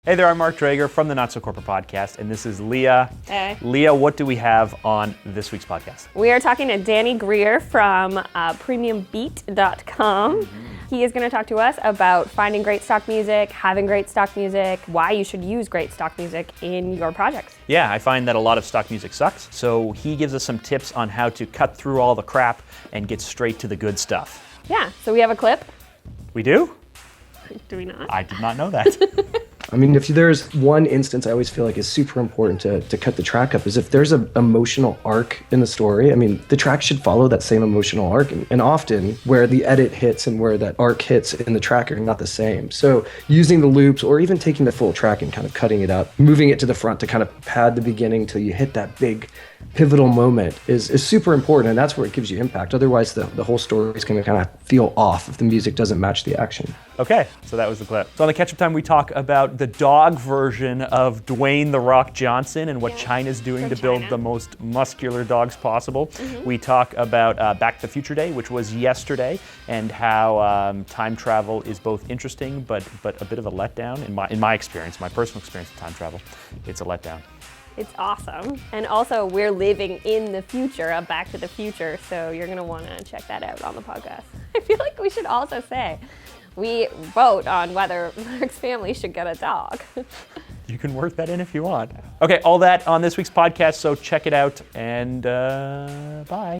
Hey there, I'm Mark Drager from the Not So Corporate Podcast, and this is Leah. Hey. Leah, what do we have on this week's podcast? We are talking to Danny Greer from premiumbeat.com. He is going to talk to us about finding great stock music, having great stock music, why you should use great stock music in your projects. Yeah, I find that a lot of stock music sucks, so he gives us some tips on how to cut through all the crap and get straight to the good stuff. Yeah, so we have a clip. We do? Do we not? I did not know that. I mean, if there's one instance I always feel like is super important to cut the track up is if there's an emotional arc in the story. I mean, the track should follow that same emotional arc. And often where the edit hits and where that arc hits in the track are not the same. So using the loops or even taking the full track and kind of cutting it up, moving it to the front to kind of pad the beginning till you hit that big pivotal moment is super important. And that's where it gives you impact. Otherwise, the whole story is going to kind of feel off if the music doesn't match the action. Okay, so that was the clip. So on the catch-up time, we talk about the dog version of Dwayne "The Rock" Johnson and what China's doing to build the most muscular dogs possible. We talk about Back to the Future Day, which was yesterday, and how time travel is both interesting but a bit of a letdown in my experience, my personal experience with time travel. It's a letdown. It's awesome. And also, we're living in the future of Back to the Future, so you're going to want to check that out on the podcast. I feel like we should also say we vote on whether Mark's family should get a dog. You can work that in if you want. Okay, all that on this week's podcast, so check it out, and bye.